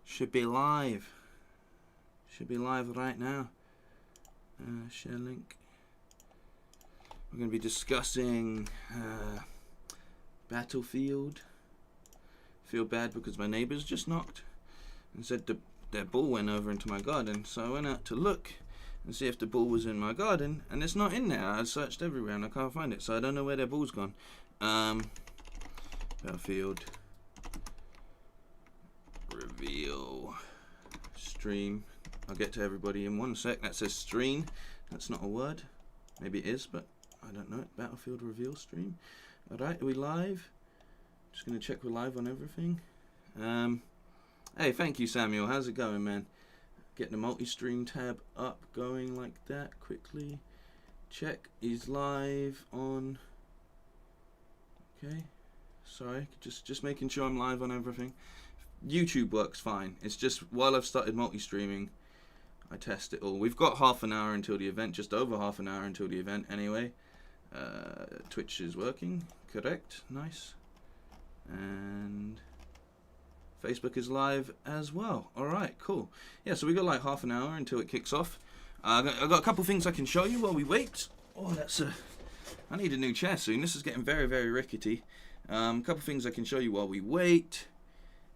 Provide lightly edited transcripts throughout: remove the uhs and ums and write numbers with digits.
Should be live. Should be live right now. Share link. We're going to be discussing Battlefield. Feel bad because my neighbours just knocked and said their ball went over into my garden. So I went out to look and see if the ball was in my garden, and it's not in there. I searched everywhere and I can't find it, so I don't know where their ball's gone. Battlefield reveal stream. I'll get to everybody in one sec. That says stream. That's not a word. Maybe it is, but I don't know it. Battlefield reveal stream. Alright, are we live? Just going to check we're live on everything. Hey, thank you, Samuel. How's it going, man? Get the multi-stream tab up, going like that quickly. Check is live on. Okay, sorry, just making sure I'm live on everything. YouTube works fine. It's just while I've started multi-streaming, I test it all. We've got half an hour until the event, just over half an hour until the event anyway. Twitch is working, correct, nice. And Facebook is live as well. Alright, cool. Yeah, so we got like half an hour until it kicks off. I've got a couple things I can show you while we wait. Oh, I need a new chair soon. This is getting very, very rickety. A couple things I can show you while we wait.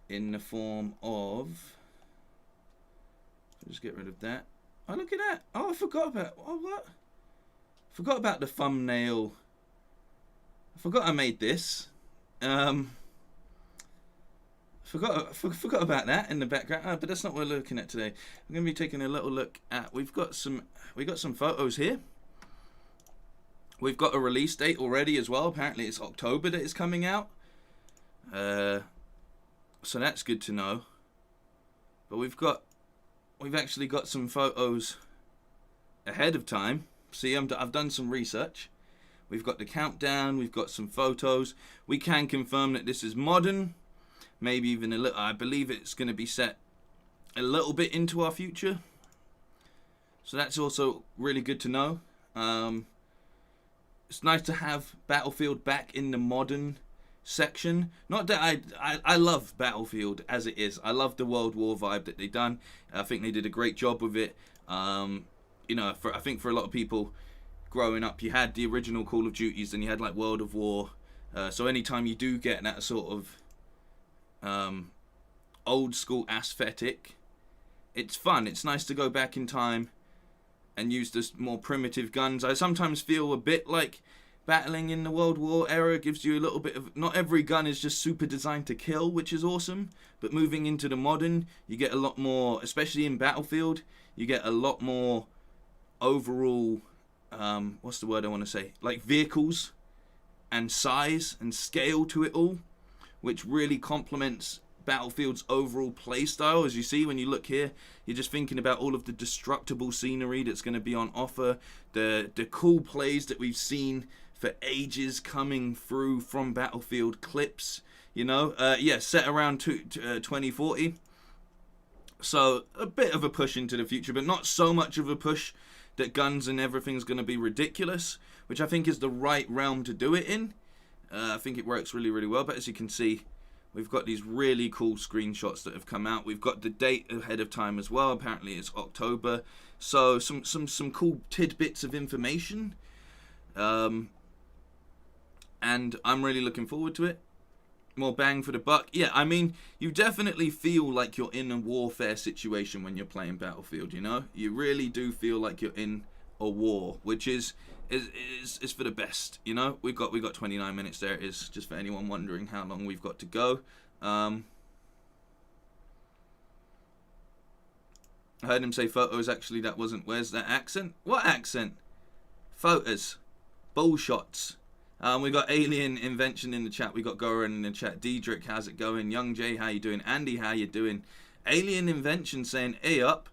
In the form of... Just get rid of that. Oh, look at that. Oh, I forgot about... Oh, what? Forgot about the thumbnail. I forgot I made this. Forgot about that in the background, but that's not what we're looking at today. I'm going to be taking a little look at. We got some photos here. We've got a release date already as well. Apparently, it's October that it's coming out. So that's good to know. But we've actually got some photos ahead of time. See, I've done some research. We've got the countdown. We've got some photos. We can confirm that this is modern. Maybe even a little. I believe it's going to be set a little bit into our future. So that's also really good to know. It's nice to have Battlefield back in the modern section. Not that I love Battlefield as it is. I love the World War vibe that they've done. I think they did a great job with it. You know, I think for a lot of people growing up, you had the original Call of Duties and you had like World of War. So anytime you do get that sort of old school aesthetic, it's fun. It's nice to go back in time and use the more primitive guns. I sometimes feel a bit like battling in the World War era gives you a little bit of... Not every gun is just super designed to kill, which is awesome, but moving into the modern, you get a lot more, especially in Battlefield, you get a lot more overall, what's the word I want to say, like vehicles and size and scale to it all, which really complements Battlefield's overall playstyle. As you see when you look here, you're just thinking about all of the destructible scenery that's going to be on offer, the cool plays that we've seen for ages coming through from Battlefield clips, you know. Yeah, set around 2040. So a bit of a push into the future, but not so much of a push that guns and everything's going to be ridiculous, which I think is the right realm to do it in. I think it works really, really well. But as you can see, we've got these really cool screenshots that have come out. We've got the date ahead of time as well. Apparently it's October. So some cool tidbits of information. And I'm really looking forward to it. More bang for the buck. Yeah, I mean, you definitely feel like you're in a warfare situation when you're playing Battlefield, you know? You really do feel like you're in a war, which is for the best, you know? We've got 29 minutes. There it is, just for anyone wondering how long we've got to go. I heard him say photos. Actually, that wasn't... Where's that accent? What accent? Photos. Bull shots. We got Alien Invention in the chat. We got Goran in the chat. Diedrich, how's it going? Young Jay, how you doing? Andy, how you doing? Alien Invention saying, "Hey up."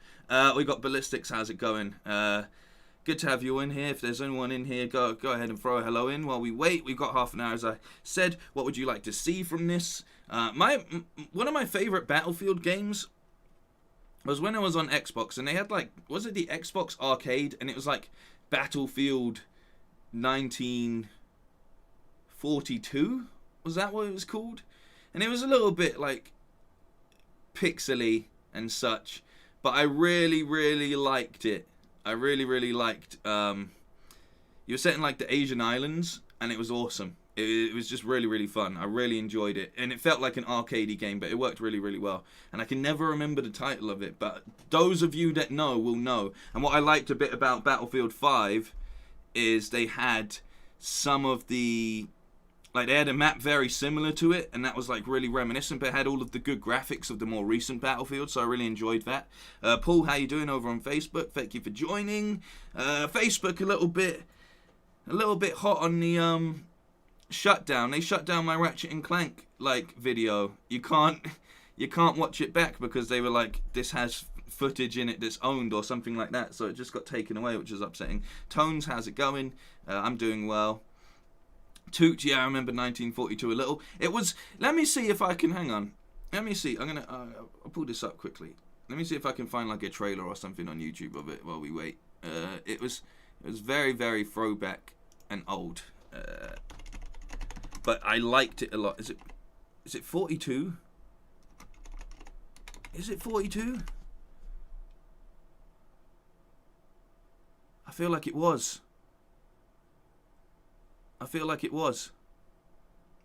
We got Ballistics, how's it going? Good to have you in here. If there's anyone in here, go ahead and throw a hello in while we wait. We've got half an hour, as I said. What would you like to see from this? One of my favorite Battlefield games was when I was on Xbox, and they had like, was it the Xbox Arcade? And it was like Battlefield 1942? Was that what it was called? And it was a little bit like pixely and such, but I really liked it. I really liked. You were set in like the Asian islands, and it was awesome. It was just really fun. I really enjoyed it, and it felt like an arcadey game, but it worked really well. And I can never remember the title of it, but those of you that know will know. And what I liked a bit about Battlefield 5 is they had some of the, like, they had a map very similar to it, and that was like really reminiscent, but it had all of the good graphics of the more recent Battlefield, so I really enjoyed that. Paul, how you doing over on Facebook? Thank you for joining. Facebook a little bit hot on the shutdown. They shut down my Ratchet and Clank like video. You can't watch it back because they were like, this has footage in it that's owned or something like that, so it just got taken away, which is upsetting. Tones, how's it going? I'm doing well. Toot, yeah, I remember 1942 a little. It was, let me see if I can, hang on. Let me see, I'll pull this up quickly. Let me see if I can find like a trailer or something on YouTube of it while we wait. It was very throwback and old. But I liked it a lot. Is it 42? Is it 42? I feel like it was.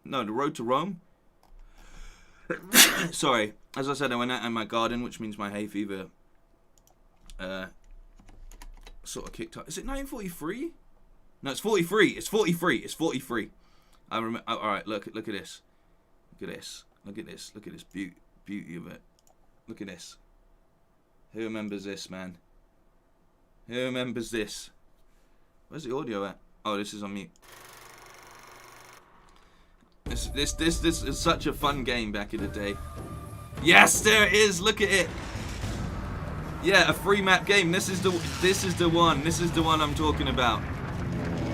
No, The Road to Rome. Sorry. As I said, I went out in my garden, which means my hay fever sort of kicked up. Is it 1943? No, it's 43. It's 43. I remember. All right, look at this. Look at this beauty of it. Look at this. Who remembers this, man? Who remembers this? Where's the audio at? Oh, this is on mute. This is such a fun game back in the day. Yes, there it is. Look at it. Yeah, a free map game. This is the one. This is the one I'm talking about.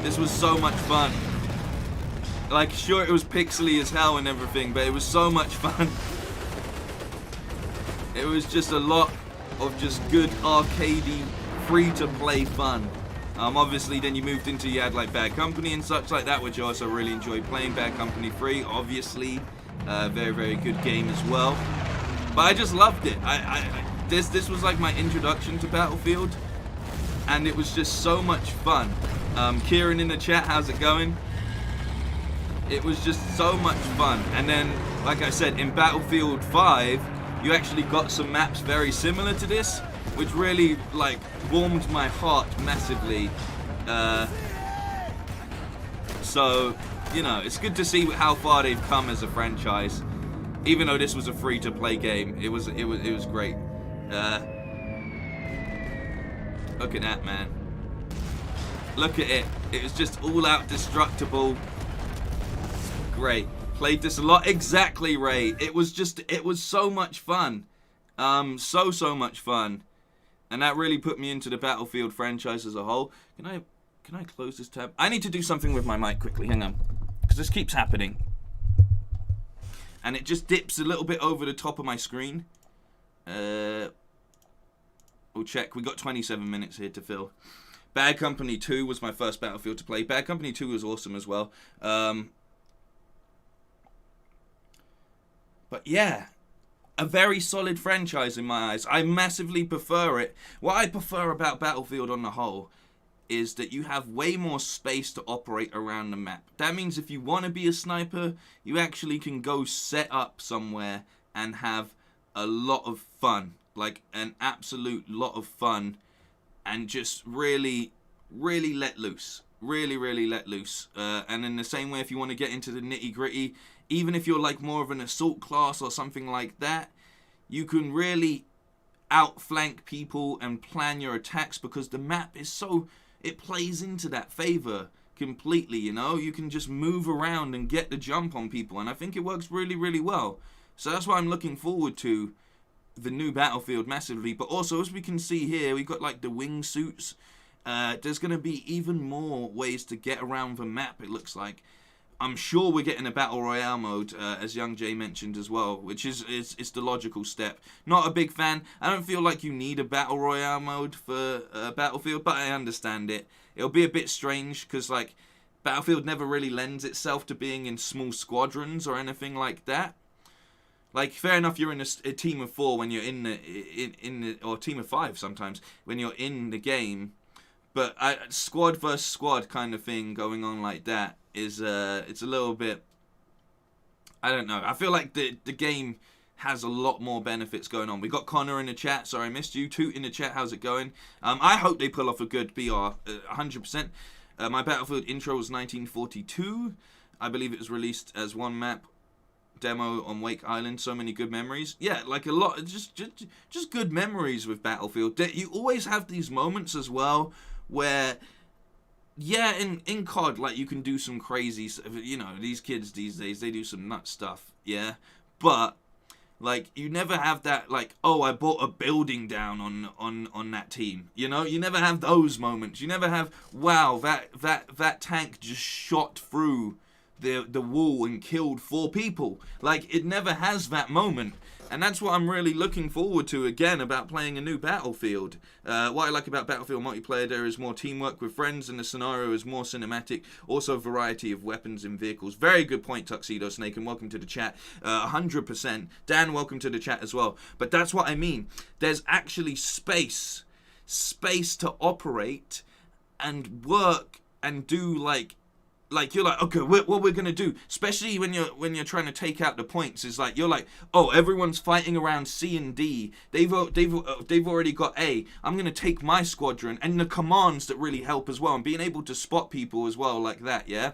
This was so much fun. Like, sure, it was pixely as hell and everything, but it was so much fun. It was just a lot of just good arcadey, free-to-play fun. Obviously, then you moved into, you had like Bad Company and such like that, which I also really enjoyed playing. Bad Company 3, obviously, very good game as well. But I just loved it. This was like my introduction to Battlefield, and it was just so much fun. Kieran in the chat, how's it going? It was just so much fun. And then, like I said, in Battlefield 5, you actually got some maps very similar to this, which really, like, warmed my heart massively. So, you know, it's good to see how far they've come as a franchise. Even though this was a free-to-play game, it was great. Look at that, man. Look at it. It was just all-out destructible. Great. Played this a lot. Exactly, Ray. It was so much fun. So much fun. And that really put me into the Battlefield franchise as a whole. Can I close this tab? I need to do something with my mic quickly. Hang on. Because this keeps happening. And it just dips a little bit over the top of my screen. We'll check. We got 27 minutes here to fill. Bad Company 2 was my first Battlefield to play. Bad Company 2 was awesome as well. But yeah, a very solid franchise in my eyes. I massively prefer it. What I prefer about Battlefield on the whole is that you have way more space to operate around the map. That means if you want to be a sniper, you actually can go set up somewhere and have a lot of fun. Like an absolute lot of fun. And just really let loose. Really let loose. And in the same way, if you want to get into the nitty-gritty, even if you're like more of an assault class or something like that, you can really outflank people and plan your attacks because the map is so, it plays into that favor completely, you know? You can just move around and get the jump on people, and I think it works really well. So that's why I'm looking forward to the new Battlefield massively. But also, as we can see here, we've got like the wingsuits. There's going to be even more ways to get around the map, it looks like. I'm sure we're getting a Battle Royale mode, as Young Jay mentioned as well, which is the logical step. Not a big fan. I don't feel like you need a Battle Royale mode for Battlefield, but I understand it. It'll be a bit strange, because like Battlefield never really lends itself to being in small squadrons or anything like that. Like, fair enough, you're in a team of 4 when you're in the or team of 5 sometimes when you're in the game, but squad versus squad kind of thing going on like that is it's a little bit. I don't know. I feel like the game has a lot more benefits going on. We got Connor in the chat. Sorry, I missed you. Toot in the chat. How's it going? I hope they pull off a good BR. 100%. My Battlefield intro was 1942. I believe it was released as one map demo on Wake Island. So many good memories. Yeah, like a lot. Just good memories with Battlefield. You always have these moments as well where, yeah, in COD, like, you can do some crazy, you know, these kids these days, they do some nut stuff, yeah, but, like, you never have that, like, oh, I brought a building down on that team, you know, you never have those moments, you never have, wow, that tank just shot through the wall and killed 4 people, like, it never has that moment. And that's what I'm really looking forward to, again, about playing a new Battlefield. What I like about Battlefield multiplayer, there is more teamwork with friends, and the scenario is more cinematic. Also, variety of weapons and vehicles. Very good point, Tuxedo Snake, and welcome to the chat. 100%. Dan, welcome to the chat as well. But that's what I mean. There's actually space to operate and work and do, like you're like, okay, what we're gonna do, especially when you're trying to take out the points, is like, you're like, oh, everyone's fighting around C and D, they've already got A, I'm gonna take my squadron, and the commands that really help as well, and being able to spot people as well, like that, yeah,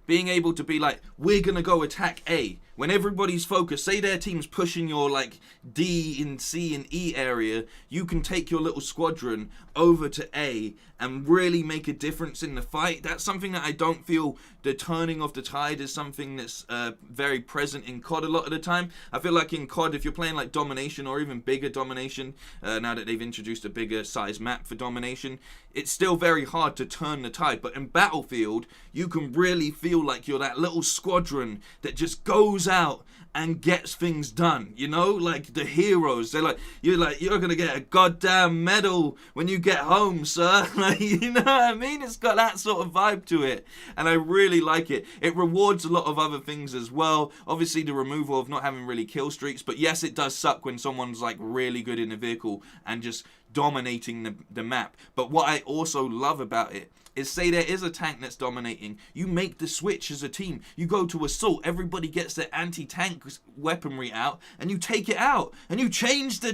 being able to be like, we're gonna go attack A, when everybody's focused, say their team's pushing your, like, D and C and E area, you can take your little squadron over to A and really make a difference in the fight. That's something that I don't feel the turning of the tide is something that's very present in COD a lot of the time. I feel like in COD, if you're playing like Domination or even bigger Domination, now that they've introduced a bigger size map for Domination, it's still very hard to turn the tide. But in Battlefield, you can really feel like you're that little squadron that just goes out and gets things done, you know, like the heroes. They're like, you're gonna get a goddamn medal when you get home, sir. Like, you know what I mean? It's got that sort of vibe to it, and I really like it. It rewards a lot of other things as well. Obviously, the removal of not having really kill streaks, but yes, it does suck when someone's like really good in the vehicle and just dominating the map. But what I also love about it is, say there is a tank that's dominating, you make the switch as a team. You go to assault, everybody gets their anti-tank weaponry out, and you take it out, and you change the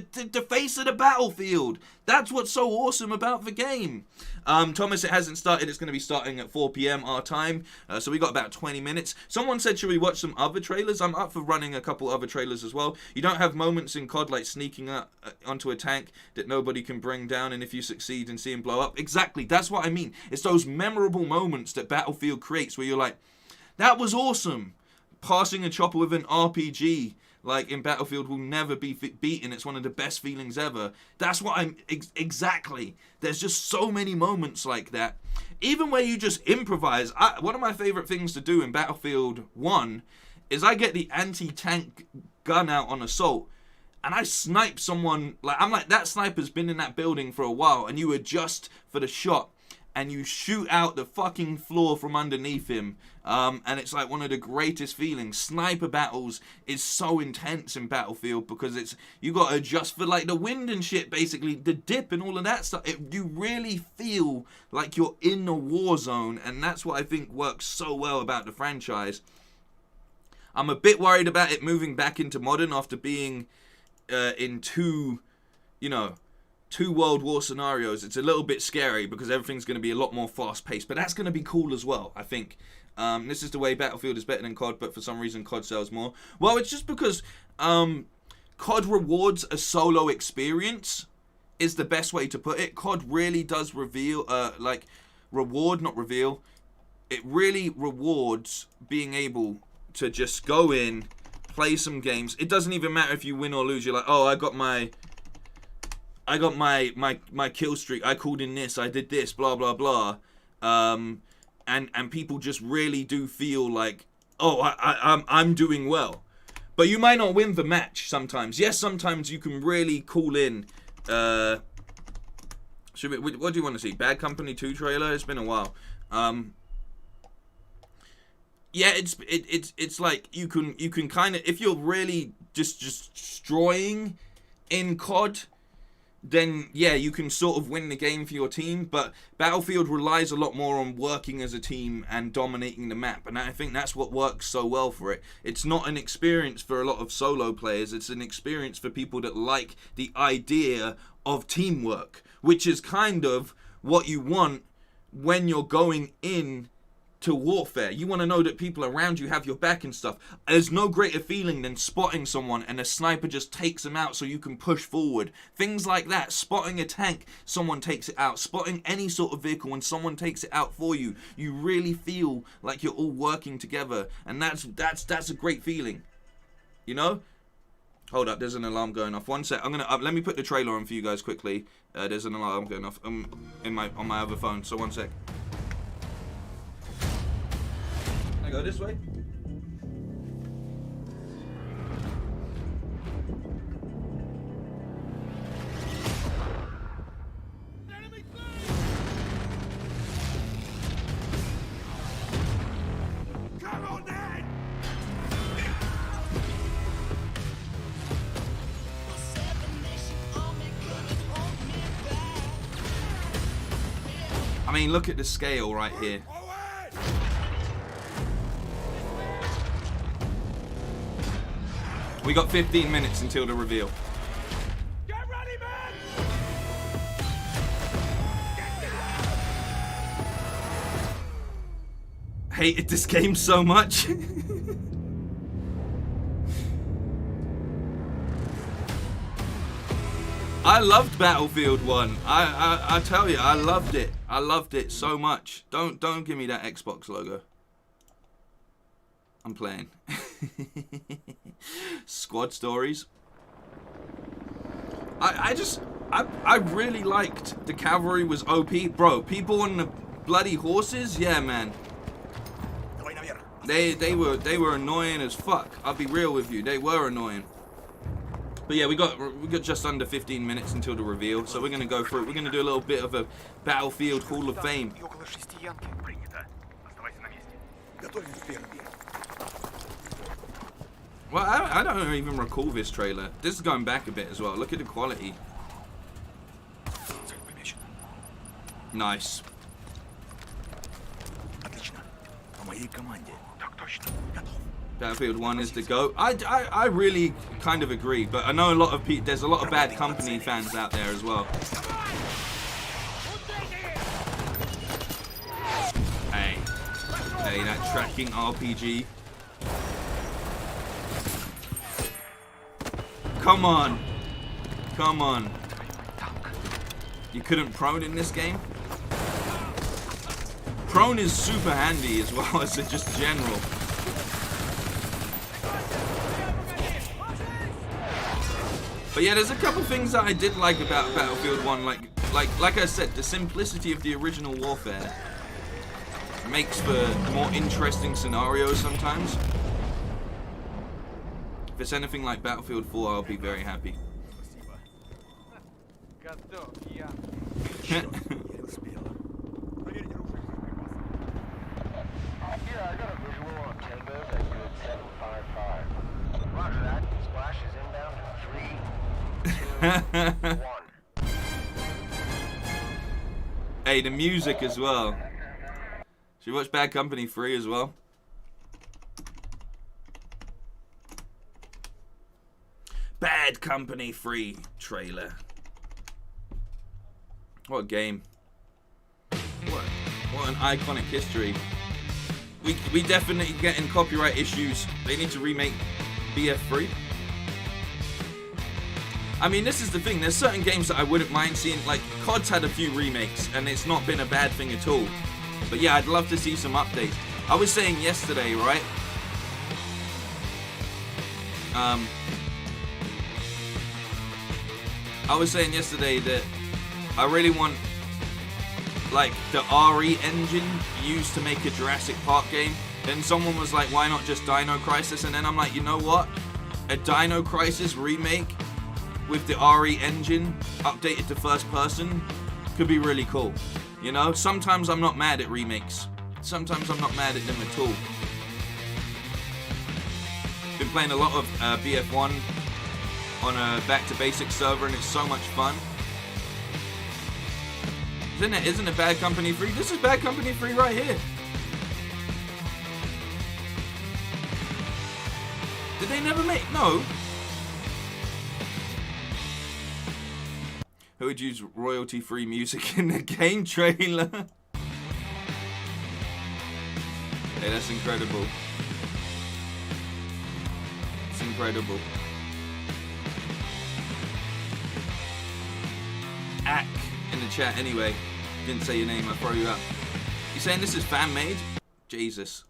face of the battlefield. That's what's so awesome about the game. Thomas, it hasn't started. It's going to be starting at 4 p.m. our time, so we got about 20 minutes. Someone said, should we watch some other trailers? I'm up for running a couple other trailers as well. You don't have moments in COD like sneaking up onto a tank that nobody can bring down, and if you succeed and see him blow up. Exactly, that's what I mean. It's those memorable moments that Battlefield creates where you're like, that was awesome. Passing a chopper with an RPG, like in Battlefield, will never be beaten. It's one of the best feelings ever. That's what I'm exactly. There's just so many moments like that. Even where you just improvise. One of my favorite things to do in Battlefield 1 is I get the anti-tank gun out on assault, and I snipe someone. Like, I'm like, that sniper's been in that building for a while, and you adjust for the shot, and you shoot out the fucking floor from underneath him. And it's like one of the greatest feelings. Sniper battles is so intense in Battlefield because you got to adjust for like the wind and shit, basically the dip and all of that stuff. You really feel like you're in the war zone, and that's what I think works so well about the franchise. I'm a bit worried about it moving back into modern after being in two World War scenarios. It's a little bit scary because everything's going to be a lot more fast paced, but that's going to be cool as well, I think. This is the way Battlefield is better than COD, but for some reason COD sells more. Well, it's just because COD rewards a solo experience is the best way to put it. COD really does reward, not reveal. It really rewards being able to just go in, play some games. It doesn't even matter if you win or lose. You're like, oh, I got my kill streak, I called in this, I did this, blah blah blah, and people just really do feel like, oh, I'm doing well. But you might not win the match sometimes. Yes, sometimes you can really call in. What do you want to see? Bad Company 2 trailer? It's been a while. Yeah, it's like you can kind of, if you're really just destroying in COD, then yeah, you can sort of win the game for your team. But Battlefield relies a lot more on working as a team and dominating the map, and I think that's what works so well for it. It's not an experience for a lot of solo players, it's an experience for people that like the idea of teamwork, which is kind of what you want when you're going in to warfare. You want to know that people around you have your back and stuff. There's no greater feeling than spotting someone and a sniper just takes them out so you can push forward. Things like that. Spotting a tank, someone takes it out. Spotting any sort of vehicle when someone takes it out for you. You really feel like you're all working together, and that's a great feeling. You know? Hold up, there's an alarm going off. One sec. I'm gonna let me put the trailer on for you guys quickly. There's an alarm going off on my other phone. So one sec. I go this way. Come on, then. I mean, look at the scale right here. We got 15 minutes until the reveal. Get ready, man! Hated this game so much. I loved Battlefield 1. I tell you, I loved it. I loved it so much. Don't give me that Xbox logo. I'm playing. Squad stories. I really liked the cavalry was OP, bro. People on the bloody horses, yeah, man. They were annoying as fuck. I'll be real with you, they were annoying. But yeah, we got just under 15 minutes until the reveal, so we're gonna go through it. We're gonna do a little bit of a Battlefield Hall of Fame. Well, I don't even recall this trailer. This is going back a bit as well. Look at the quality. Nice. Battlefield 1 is the GOAT. I really kind of agree, but I know a lot of people. There's a lot of Bad Company fans out there as well. Hey, that tracking RPG. Come on. Come on. You couldn't prone in this game? Prone is super handy as well as just general. But yeah, there's a couple things that I did like about Battlefield 1. Like I said, the simplicity of the original warfare makes for more interesting scenarios sometimes. If it's anything like Battlefield 4, I'll be very happy. Hey, the music as well. Should you watch Bad Company 3 as well? Bad Company 3 trailer. What a game. What an iconic history. We definitely getting copyright issues. They need to remake BF3. I mean, this is the thing. There's certain games that I wouldn't mind seeing. Like, COD's had a few remakes, and it's not been a bad thing at all. But yeah, I'd love to see some updates. I was saying yesterday, right? I was saying yesterday that I really want, like, the RE engine used to make a Jurassic Park game. Then someone was like, why not just Dino Crisis? And then I'm like, you know what? A Dino Crisis remake with the RE engine updated to first person could be really cool. You know, sometimes I'm not mad at remakes. Sometimes I'm not mad at them at all. Been playing a lot of BF1 on a Back to Basics server, and it's so much fun. Isn't it Bad Company free? This is Bad Company free right here. Did they never make? No. Who would use royalty-free music in the game trailer? Hey, that's incredible. It's incredible. Ack in the chat anyway. Didn't say your name, I'll throw you up. You saying this is fan-made? Jesus.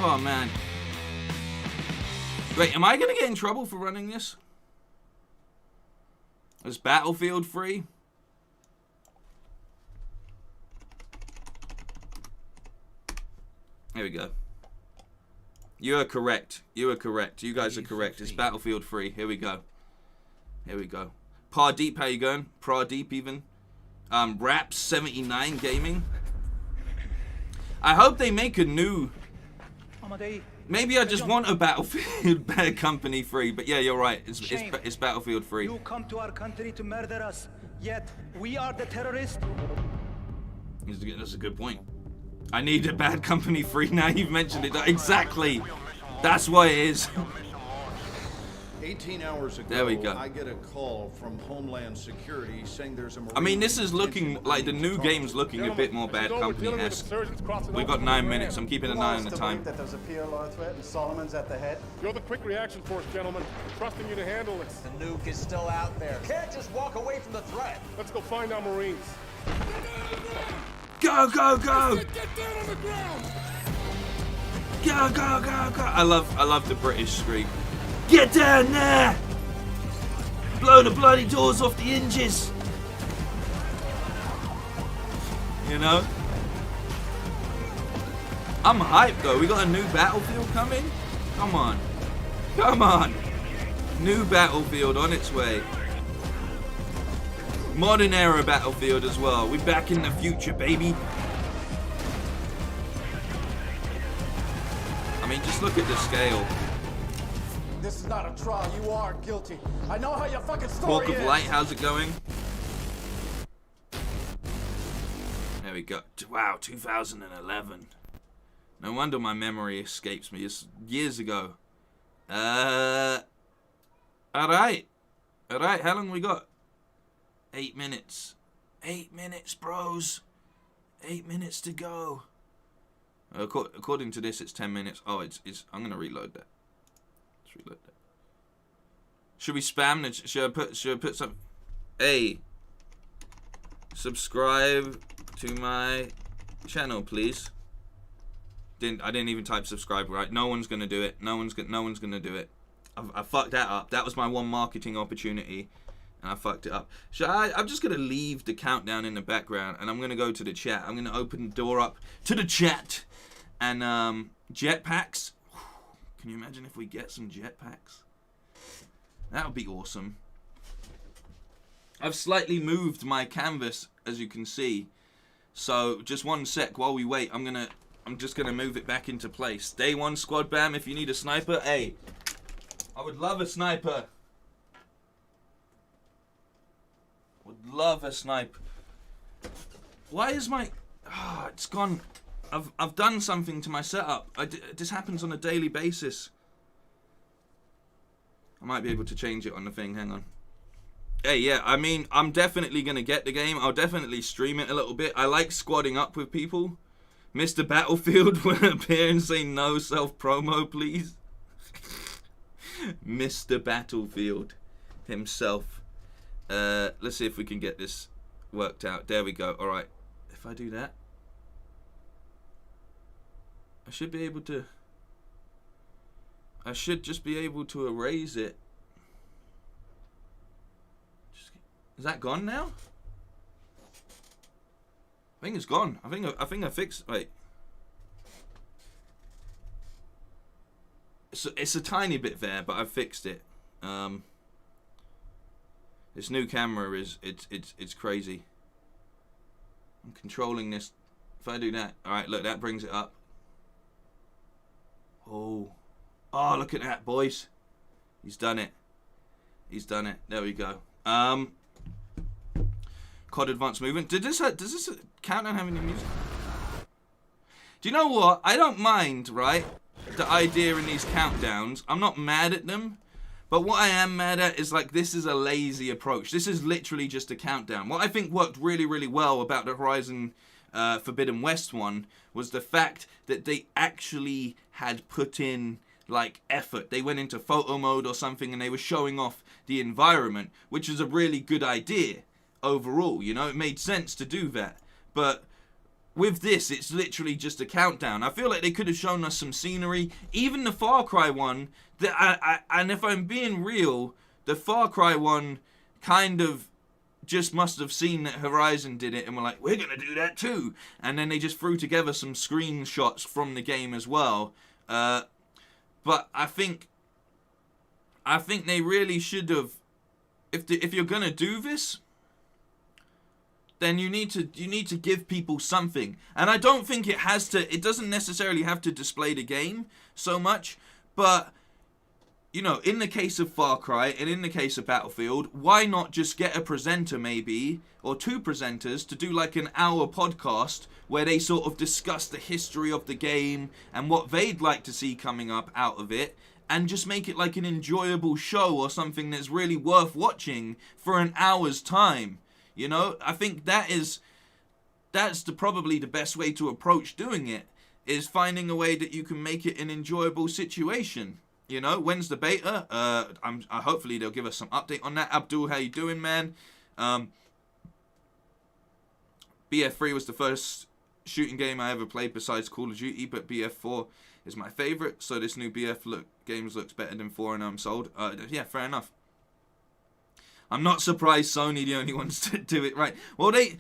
Oh man. Wait, am I gonna get in trouble for running this? Is Battlefield free? There we go. You are correct. You are correct. You guys are correct. It's Battlefield free. Here we go. Here we go. Pardeep, how you going? Pradeep even. Raps 79 Gaming. I hope they make a new. Maybe I just want a Battlefield Bad Company free, but yeah, you're right. It's Battlefield free. You come to our country to murder us, yet we are the terrorists. That's a good point. I need a Bad Company free now. You've mentioned it. Exactly. That's what it is. 18 hours ago, there we go. I get a call from Homeland Security saying there's a Marine. I mean, this is looking like the new game's looking a bit more Bad Company-esque. We've got 9 minutes. I'm keeping an eye on the time. That there's a PLR threat and Solomon's at the head. You're the quick reaction force, gentlemen. Trusting you to handle this. The nuke is still out there. Can't just walk away from the threat. Let's go find our Marines. Go, go, go! Get down on the ground! Go, go, go, go! I love the British scream. Get down there! Blow the bloody doors off the hinges! You know? I'm hyped though. We got a new Battlefield coming? Come on. Come on! New Battlefield on its way. Modern era Battlefield as well. We're back in the future, baby. I mean, just look at the scale. This is not a trial. You are guilty. I know how your fucking story Hawk of is. Light, how's it going? There we go. Wow, 2011. No wonder my memory escapes me. It's years ago. Alright. Alright, how long we got? 8 minutes. 8 minutes, bros. 8 minutes to go. According to this, it's 10 minutes. Oh, it's. I'm gonna reload that. Let's reload that. Should we spam? Should I put some? Hey, subscribe to my channel, please. I didn't even type subscribe right. No one's gonna do it. No one's gonna do it. I fucked that up. That was my one marketing opportunity. And I fucked it up. I'm just going to leave the countdown in the background. And I'm going to go to the chat. I'm going to open the door up to the chat. And jetpacks. Can you imagine if we get some jetpacks? That would be awesome. I've slightly moved my canvas, as you can see. So just one sec while we wait. I'm just going to move it back into place. Day one squad bam. If you need a sniper. Hey, I would love a sniper. Would love a snipe. Why is my... it's gone. I've done something to my setup. This happens on a daily basis. I might be able to change it on the thing. Hang on. Hey, yeah, I mean, I'm definitely going to get the game. I'll definitely stream it a little bit. I like squadding up with people. Mr. Battlefield will appear and say no self-promo, please. Mr. Battlefield himself. Let's see if we can get this worked out. There we go. Alright. If I do that, I should be able to... I should just be able to erase it. Is that gone now? I think it's gone. I think I fixed... Wait. It's a tiny bit there, but I've fixed it. This new camera is it's crazy. I'm controlling this. If I do that, all right, look, that brings it up. Oh, look at that, boys. He's done it. He's done it. There we go. COD Advanced Movement. Does this countdown have any music? Do you know what? I don't mind, right? The idea in these countdowns. I'm not mad at them. But what I am mad at is, like, this is a lazy approach. This is literally just a countdown. What I think worked really, really well about the Horizon Forbidden West one was the fact that they actually had put in, like, effort. They went into photo mode or something and they were showing off the environment, which is a really good idea overall. You know, it made sense to do that. But with this, it's literally just a countdown. I feel like they could have shown us some scenery. Even the Far Cry one, and if I'm being real, the Far Cry one kind of just must have seen that Horizon did it and were like, we're going to do that too. And then they just threw together some screenshots from the game as well. But I think they really should have, if you're going to do this, then you need to give people something. And I don't think it doesn't necessarily have to display the game so much, but, you know, in the case of Far Cry and in the case of Battlefield, why not just get a presenter maybe, or two presenters, to do like an hour podcast where they sort of discuss the history of the game and what they'd like to see coming up out of it, and just make it like an enjoyable show or something that's really worth watching for an hour's time. You know, I think that's probably the best way to approach doing it, is finding a way that you can make it an enjoyable situation. You know, when's the beta? Hopefully they'll give us some update on that. Abdul, how you doing, man? BF3 was the first shooting game I ever played besides Call of Duty, but BF4 is my favorite. So this new BF games looks better than 4, and I'm sold. Yeah, fair enough. I'm not surprised Sony the only ones to do it right. Well, they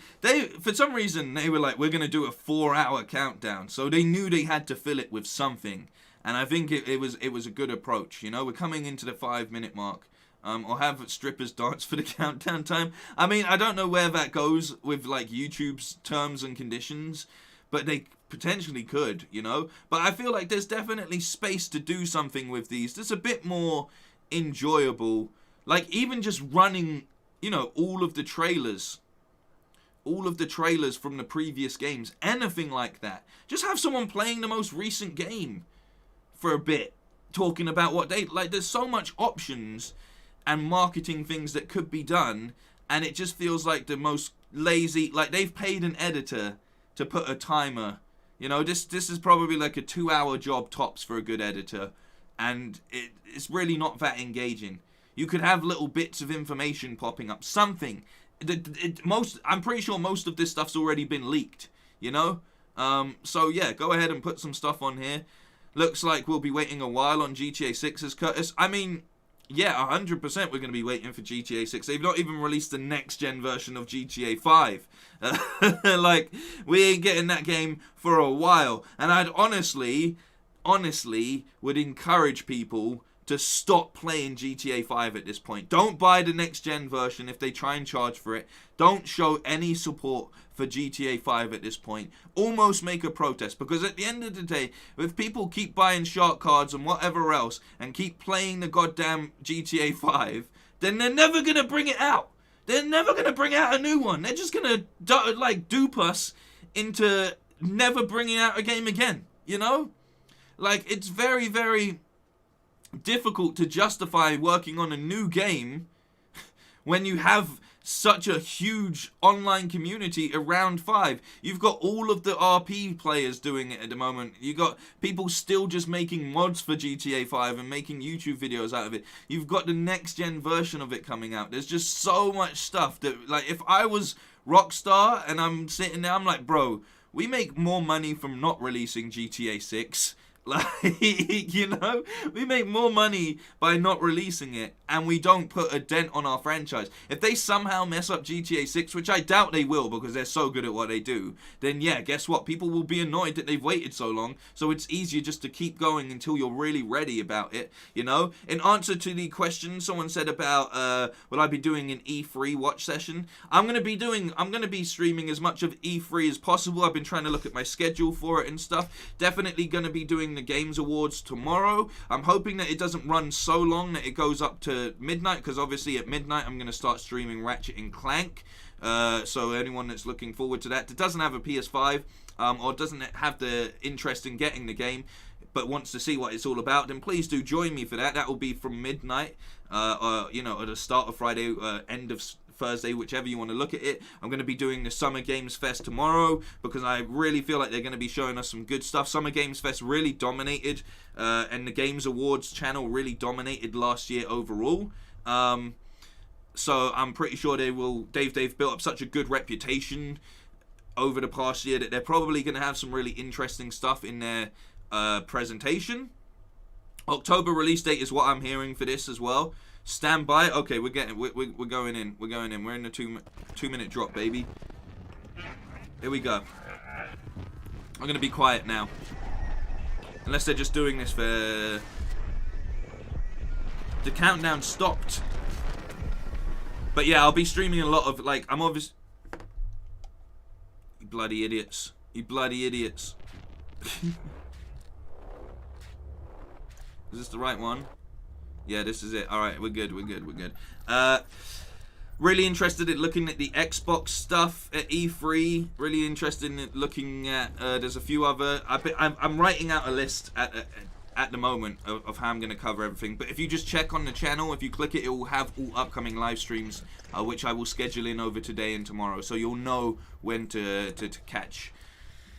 for some reason they were like, we're gonna do a 4-hour countdown, so they knew they had to fill it with something, and I think it was a good approach. You know, we're coming into the 5-minute mark, or have strippers dance for the countdown time. I mean, I don't know where that goes with like YouTube's terms and conditions, but they potentially could, you know. But I feel like there's definitely space to do something with these that's a bit more enjoyable. Like, even just running, you know, all of the trailers from the previous games, anything like that. Just have someone playing the most recent game for a bit, talking about what they, like, there's so much options and marketing things that could be done, and it just feels like the most lazy, like, they've paid an editor to put a timer. You know, this is probably like a 2-hour job tops for a good editor, and it's really not that engaging. You could have little bits of information popping up, something. I'm pretty sure most of this stuff's already been leaked, you know? So yeah, go ahead and put some stuff on here. Looks like we'll be waiting a while on GTA 6, as Curtis. I mean, yeah, 100% we're going to be waiting for GTA 6. They've not even released the next-gen version of GTA 5. Like, we ain't getting that game for a while. And I'd honestly would encourage people to stop playing GTA 5 at this point. Don't buy the next gen version if they try and charge for it. Don't show any support for GTA 5 at this point. Almost make a protest, because at the end of the day, if people keep buying shark cards and whatever else and keep playing the goddamn GTA 5, then they're never going to bring it out. They're never going to bring out a new one. They're just going to like dupe us into never bringing out a game again, you know? Like, it's very, very difficult to justify working on a new game when you have such a huge online community around 5. You've got all of the RP players doing it at the moment. You got people still just making mods for GTA 5 and making YouTube videos out of it. You've got the next gen version of it coming out. There's just so much stuff that, like, if I was Rockstar and I'm sitting there, I'm like, bro, we make more money from not releasing GTA 6 Like, you know, we make more money by not releasing it, and we don't put a dent on our franchise. If they somehow mess up GTA 6, which I doubt they will because they're so good at what they do, then yeah, guess what? People will be annoyed that they've waited so long, so it's easier just to keep going until you're really ready about it, you know? In answer to the question someone said about, will I be doing an E3 watch session? I'm going to be streaming as much of E3 as possible. I've been trying to look at my schedule for it and stuff. Definitely going to be doing the Games Awards tomorrow. I'm hoping that it doesn't run so long that it goes up to midnight, because obviously at midnight I'm going to start streaming Ratchet and Clank. So anyone that's looking forward to that doesn't have a PS5 or doesn't have the interest in getting the game but wants to see what it's all about, then please do join me for that. That will be from midnight, you know, at the start of Friday, end of Thursday, whichever you want to look at it. I'm going to be doing the Summer Games Fest tomorrow because I really feel like they're going to be showing us some good stuff. Summer Games Fest really dominated, and the Games Awards channel really dominated last year overall. So I'm pretty sure they will. They've built up such a good reputation over the past year that they're probably going to have some really interesting stuff in their presentation. October release date is what I'm hearing for this as well. Stand by. Okay, we're going in. We're going in. We're in the 2-minute drop, baby. Here we go. I'm gonna be quiet now, unless they're just doing this for. The countdown stopped. But yeah, I'll be streaming a lot of, like, I'm obviously. You bloody idiots! You bloody idiots! Is this the right one? Yeah, this is it. Alright, we're good. Really interested in looking at the Xbox stuff at E3. Really interested in looking at, there's a few other, I'm writing out a list at the moment of how I'm going to cover everything. But if you just check on the channel, if you click it, it will have all upcoming live streams, which I will schedule in over today and tomorrow. So you'll know when to catch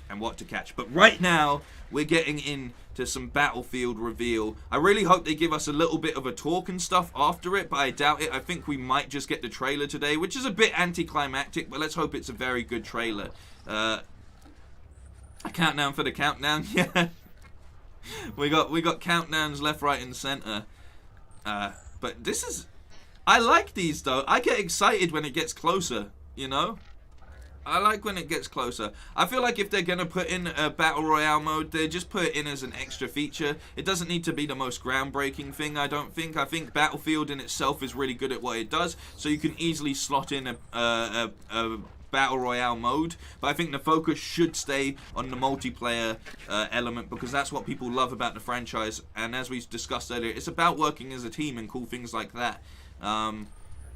and what to catch. But right now, we're getting into some Battlefield reveal. I really hope they give us a little bit of a talk and stuff after it, but I doubt it. I think we might just get the trailer today, which is a bit anticlimactic, but let's hope it's a very good trailer. A countdown for the countdown, yeah. we got countdowns left, right, and center. But this is, I like these though. I get excited when it gets closer, you know. I like when it gets closer. I feel like if they're going to put in a Battle Royale mode, they just put it in as an extra feature. It doesn't need to be the most groundbreaking thing, I don't think. I think Battlefield in itself is really good at what it does, so you can easily slot in a Battle Royale mode. But I think the focus should stay on the multiplayer element, because that's what people love about the franchise. And as we discussed earlier, it's about working as a team and cool things like that.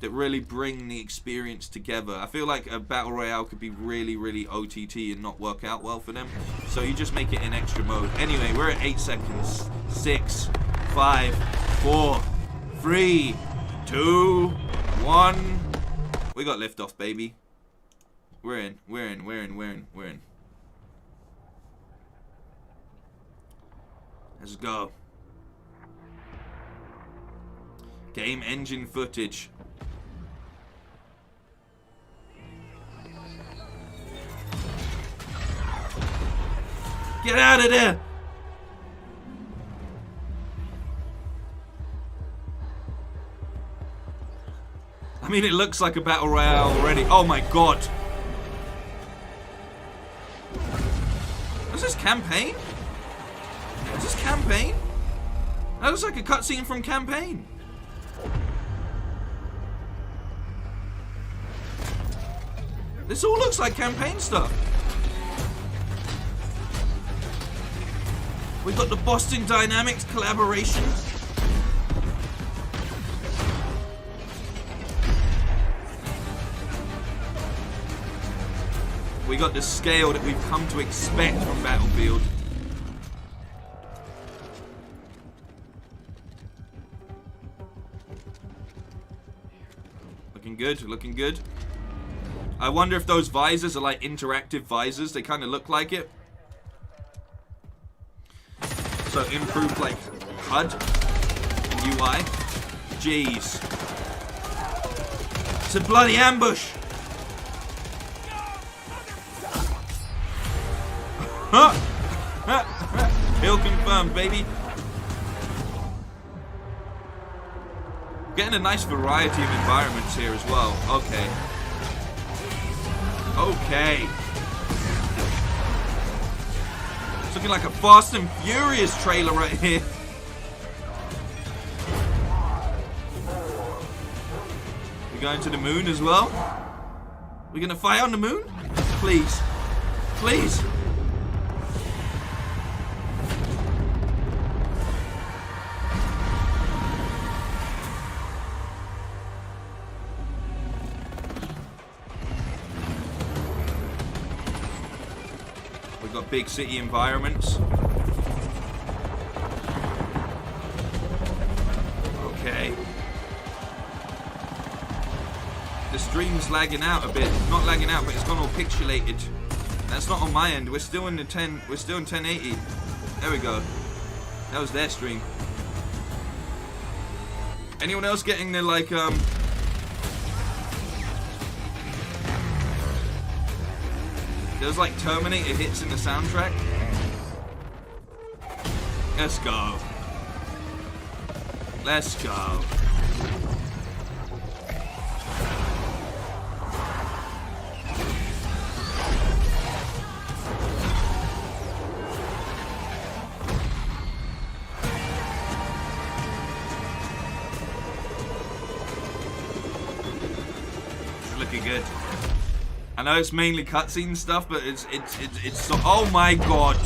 That really bring the experience together. I feel like a Battle Royale could be really, really OTT and not work out well for them. So you just make it in extra mode. Anyway, we're at 8 seconds. 6, 5, 4, 3, 2, 1. We got liftoff, baby. We're in. Let's go. Game engine footage. Get out of there! I mean, it looks like a Battle Royale already. Oh my god. Is this campaign? Is this campaign? That looks like a cutscene from campaign. This all looks like campaign stuff. We've got the Boston Dynamics collaboration. We got the scale that we've come to expect from Battlefield. Looking good, looking good. I wonder if those visors are like interactive visors. They kind of look like it. So improved like HUD and UI. Jeez. It's a bloody ambush. Kill confirmed, baby. Getting a nice variety of environments here as well. Okay. Okay. It's looking like a Fast and Furious trailer right here. We're going to the moon as well. We're gonna fight on the moon? Please. Please. We've got big city environments. Okay. The stream's lagging out a bit. Not lagging out, but it's gone all pixelated. That's not on my end. We're still in the 10. We're still in 1080. There we go. That was their stream. Anyone else getting the like There's like Terminator hits in the soundtrack. Let's go. Let's go. Good. I know it's mainly cutscene stuff, but it's so, oh my god.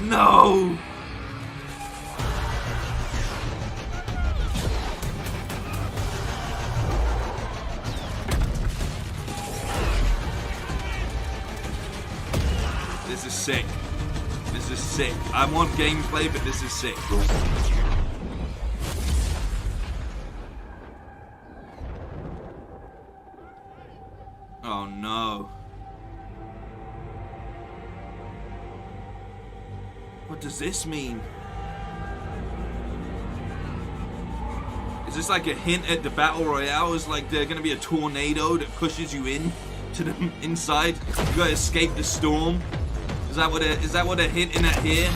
No. This is sick. This is sick. I want gameplay, but this is sick. Oh no. What does this mean? Is this like a hint at the Battle Royale? Is like there's gonna be a tornado that pushes you in to the inside? You gotta escape the storm? Is that what they're hinting at here?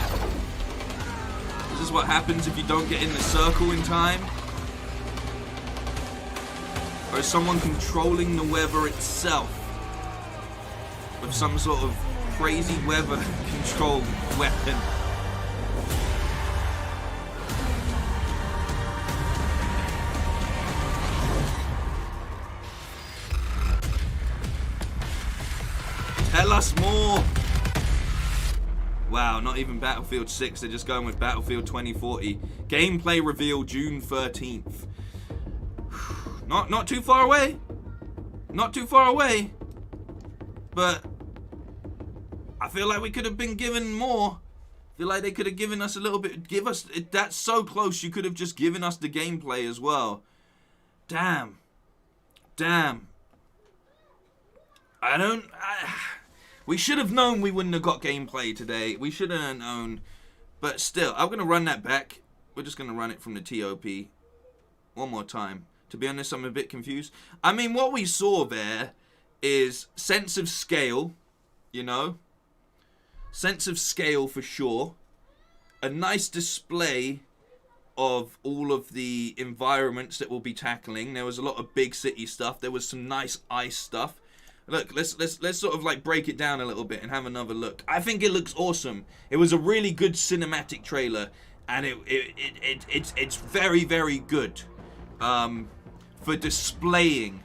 Is this what happens if you don't get in the circle in time? Or is someone controlling the weather itself with some sort of crazy weather control weapon? Tell us more! Wow, not even Battlefield 6, they're just going with Battlefield 2040. Gameplay reveal June 13th. Not too far away. Not too far away. But I feel like we could have been given more. I feel like they could have given us a little bit. That's so close, you could have just given us the gameplay as well. Damn. Damn. We should have known we wouldn't have got gameplay today. We should have known. But still, I'm going to run that back. We're just going to run it from the TOP. One more time. To be honest, I'm a bit confused. I mean, what we saw there is sense of scale, you know? Sense of scale for sure. A nice display of all of the environments that we'll be tackling. There was a lot of big city stuff. There was some nice ice stuff. Look, let's sort of like break it down a little bit and have another look. I think it looks awesome. It was a really good cinematic trailer, and it's very, very good for displaying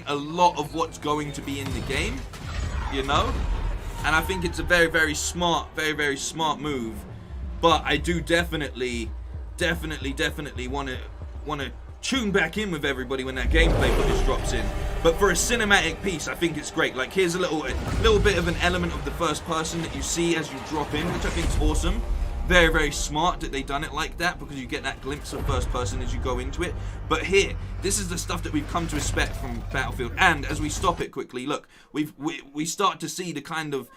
a lot of what's going to be in the game, you know. And I think it's a very, very smart move. But I do definitely want to tune back in with everybody when that gameplay footage drops in. But for a cinematic piece, I think it's great. Like, here's a little bit of an element of the first person that you see as you drop in, which I think is awesome. Very, very smart that they done it like that, because you get that glimpse of first person as you go into it. But here, this is the stuff that we've come to expect from Battlefield. And as we stop it quickly, look, we start to see the kind of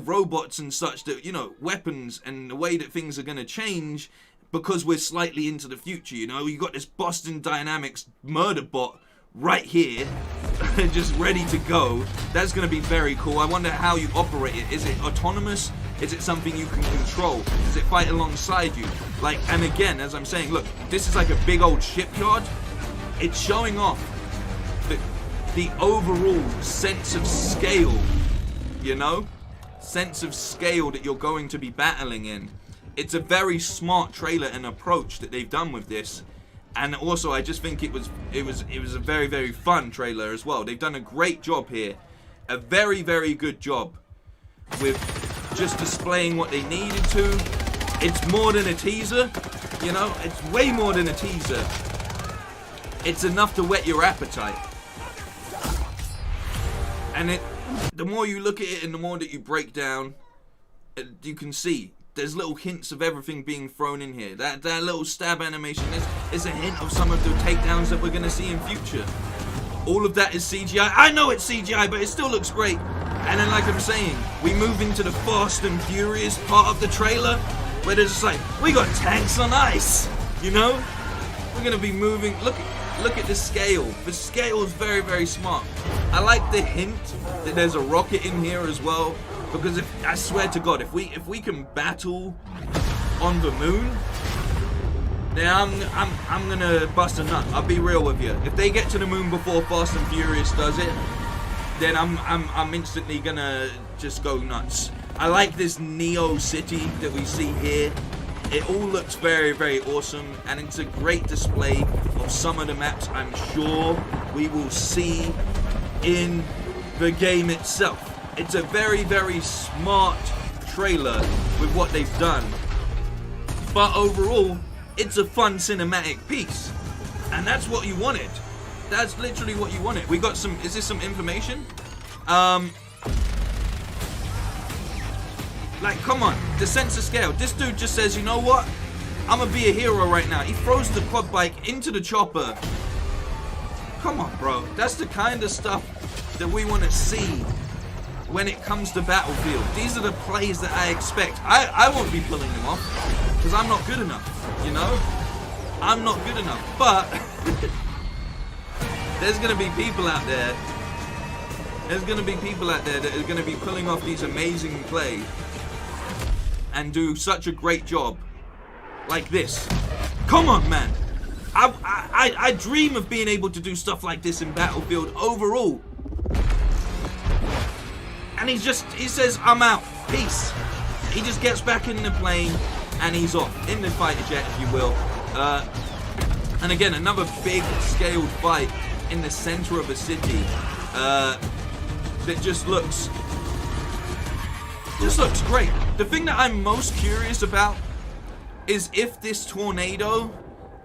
robots and such that, you know, weapons and the way that things are going to change, because we're slightly into the future, you know. You got this Boston Dynamics murder bot right here, just ready to go. That's going to be very cool. I wonder how you operate it. Is it autonomous? Is it something you can control? Does it fight alongside you? Like, and again, as I'm saying, look, this is like a big old shipyard. It's showing off the overall sense of scale, you know? Sense of scale that you're going to be battling in. It's a very smart trailer and approach that they've done with this. And also, I just think it was a very, very fun trailer as well. They've done a great job here. A very, very good job with just displaying what they needed to. It's more than a teaser, you know? It's way more than a teaser. It's enough to whet your appetite. And the more you look at it and the more that you break down, you can see there's little hints of everything being thrown in here. That little stab animation is a hint of some of the takedowns that we're going to see in future. All of that is CGI. I know it's CGI, but it still looks great. And then, like I'm saying, we move into the Fast and Furious part of the trailer, where they're just like, we got tanks on ice, you know? We're going to be moving. Look at the scale. The scale is very, very smart. I like the hint that there's a rocket in here as well. Because I swear to God, if we can battle on the moon, then I'm gonna bust a nut. I'll be real with you. If they get to the moon before Fast and Furious does it, then I'm instantly gonna just go nuts. I like this Neo City that we see here. It all looks very, very awesome, and it's a great display of some of the maps I'm sure we will see in the game itself. It's a very, very smart trailer with what they've done. But overall, it's a fun cinematic piece. And that's what you wanted. That's literally what you wanted. We got some, is this some information? Like, come on, the sense of scale. This dude just says, you know what? I'm gonna be a hero right now. He throws the quad bike into the chopper. Come on, bro. That's the kind of stuff that we want to see when it comes to Battlefield. These are the plays that I expect. I won't be pulling them off because I'm not good enough, you know? I'm not good enough. But there's going to be people out there. There's going to be people out there that are going to be pulling off these amazing plays and do such a great job like this. Come on, man. I dream of being able to do stuff like this in Battlefield overall. And he says, I'm out, peace. He just gets back in the plane and he's off, in the fighter jet, if you will. And again, another big scaled fight in the center of a city that just looks great. The thing that I'm most curious about is if this tornado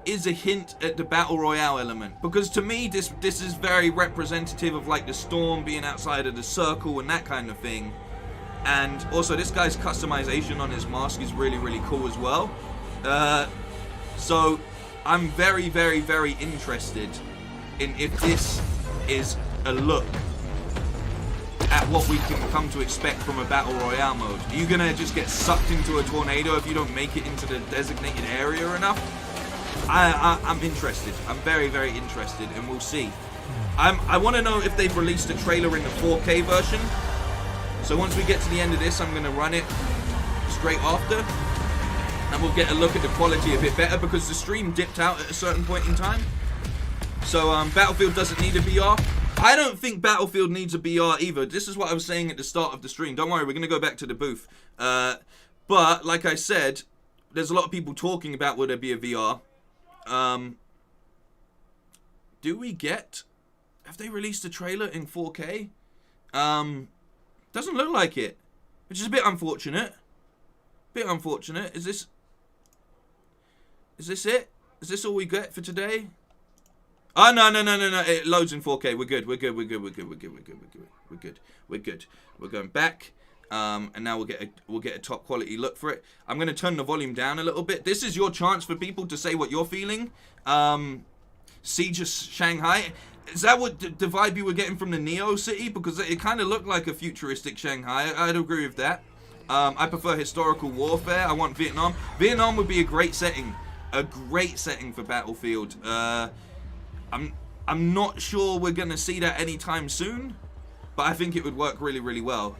is a hint at the battle royale element, because to me this is very representative of like the storm being outside of the circle and that kind of thing. And also this guy's customization on his mask is really, really cool as well. So I'm very, very, very interested in if this is a look at what we can come to expect from a battle royale mode. Are you gonna just get sucked into a tornado if you don't make it into the designated area enough? I'm interested. I'm very, very interested, and we'll see. I want to know if they've released a trailer in the 4K version. So once we get to the end of this, I'm going to run it straight after, and we'll get a look at the quality a bit better because the stream dipped out at a certain point in time. So Battlefield doesn't need a VR. I don't think Battlefield needs a VR either. This is what I was saying at the start of the stream. Don't worry, we're going to go back to the booth. But like I said, there's a lot of people talking about will there be a VR. Do we get... Have they released a trailer in 4K? Doesn't look like it. Which is a bit unfortunate. Bit unfortunate. Is this it? Is this all we get for today? Oh, no. It loads in 4K. We're good. We're good. We're going back. And now we'll get a top quality look for it. I'm going to turn the volume down a little bit. This is your chance for people to say what you're feeling. Siege of Shanghai. Is that what the vibe you were getting from the Neo City? Because it kind of looked like a futuristic Shanghai. I'd agree with that. I prefer historical warfare. I want Vietnam. Vietnam would be a great setting. A great setting for Battlefield. I'm not sure we're going to see that anytime soon, but I think it would work really, really well.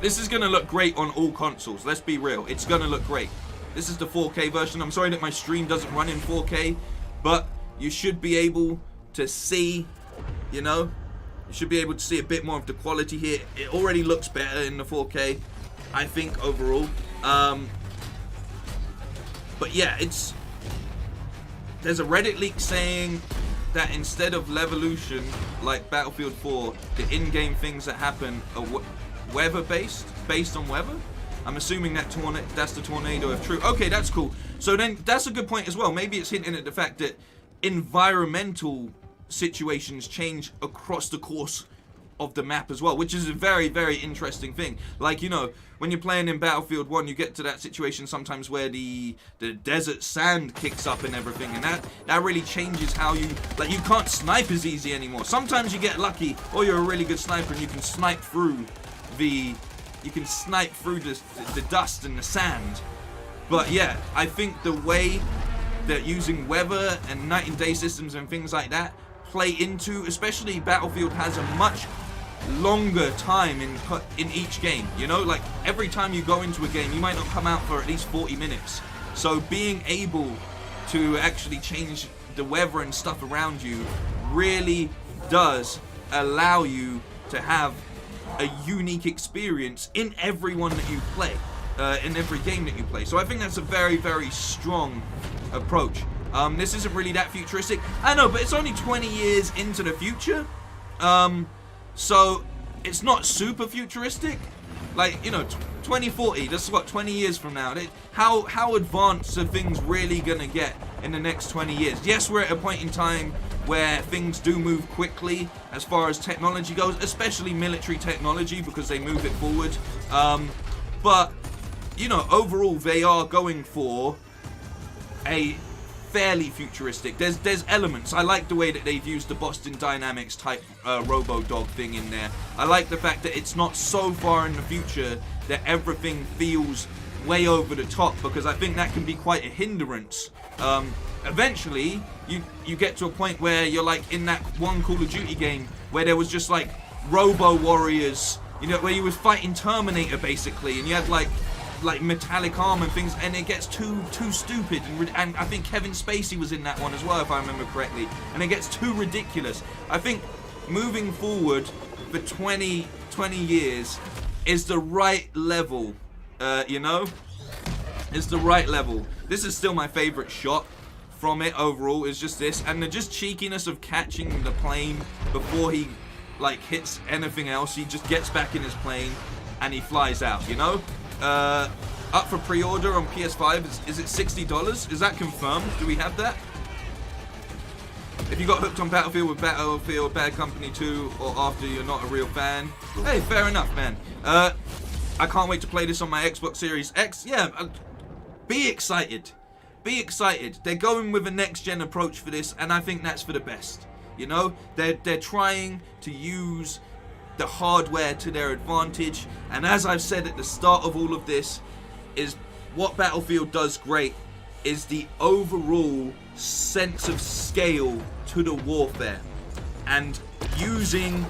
This is going to look great on all consoles. Let's be real. It's going to look great. This is the 4K version. I'm sorry that my stream doesn't run in 4K, but you should be able to see, you know, you should be able to see a bit more of the quality here. It already looks better in the 4K, I think, overall. But yeah, there's a Reddit leak saying that instead of Levolution, like Battlefield 4, the in-game things that happen are weather-based, based on weather. I'm assuming that's the tornado if true. Okay, that's cool. So then that's a good point as well. Maybe it's hinting at the fact that environmental situations change across the course of the map as well, which is a very, very interesting thing. Like, you know, when you're playing in Battlefield 1, you get to that situation sometimes where the desert sand kicks up and everything, and that really changes how you, like, you can't snipe as easy anymore. Sometimes you get lucky, or you're a really good sniper and you can snipe through the dust and the sand. But yeah, I think the way that using weather and night and day systems and things like that play into, especially Battlefield has a much longer time in each game, you know, like every time you go into a game you might not come out for at least 40 minutes, so being able to actually change the weather and stuff around you really does allow you to have a unique experience in every one that you play, in every game that you play. So I think that's a very, very strong approach. This isn't really that futuristic, I know, but it's only 20 years into the future, so it's not super futuristic. Like, you know, 2040, that's what, 20 years from now. How advanced are things really gonna get in the next 20 years? Yes, we're at a point in time where things do move quickly as far as technology goes, especially military technology, because they move it forward. But, you know, overall they are going for a fairly futuristic. There's elements. I like the way that they've used the Boston Dynamics type Robo-Dog thing in there. I like the fact that it's not so far in the future that everything feels way over the top, because I think that can be quite a hindrance. Eventually, you get to a point where you're like in that one Call of Duty game where there was just like Robo Warriors, you know, where you was fighting Terminator basically, and you had like metallic arm and things, and it gets too stupid, and I think Kevin Spacey was in that one as well, if I remember correctly, and it gets too ridiculous. I think moving forward for 20 years is the right level, you know? It's the right level. This is still my favorite shot from it overall, is just this, and the just cheekiness of catching the plane before he like hits anything else. He just gets back in his plane and he flies out, you know? Up for pre-order on PS5. Is it $60? Is that confirmed? Do we have that? If you got hooked on Battlefield with Battlefield Bad Company 2 or after, you're not a real fan. Hey, fair enough, man. I can't wait to play this on my Xbox Series X. Yeah, be excited. Be excited. They're going with a next-gen approach for this, and I think that's for the best. You know, they're trying to use the hardware to their advantage, and as I've said at the start of all of this, is what Battlefield does great is the overall sense of scale to the warfare, and using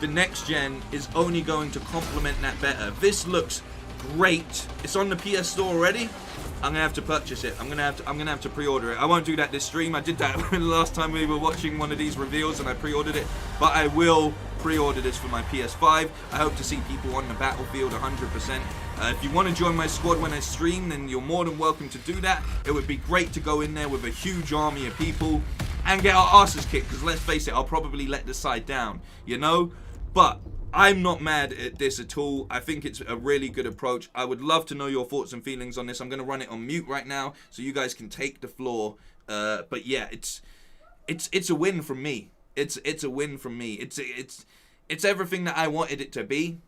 the next gen is only going to complement that better. This looks great. It's on the PS Store already. I'm gonna have to purchase it. I'm gonna have to pre-order it. I won't do that this stream. I did that the last time we were watching one of these reveals and I pre-ordered it, but I will pre-order this for my PS5. I hope to see people on the battlefield 100%. If you want to join my squad when I stream, then you're more than welcome to do that. It would be great to go in there with a huge army of people and get our asses kicked, because let's face it, I'll probably let this side down, you know? But I'm not mad at this at all. I think it's a really good approach. I would love to know your thoughts and feelings on this. I'm going to run it on mute right now so you guys can take the floor. But yeah, it's a win from me. It's a win from me. It's everything that I wanted it to be,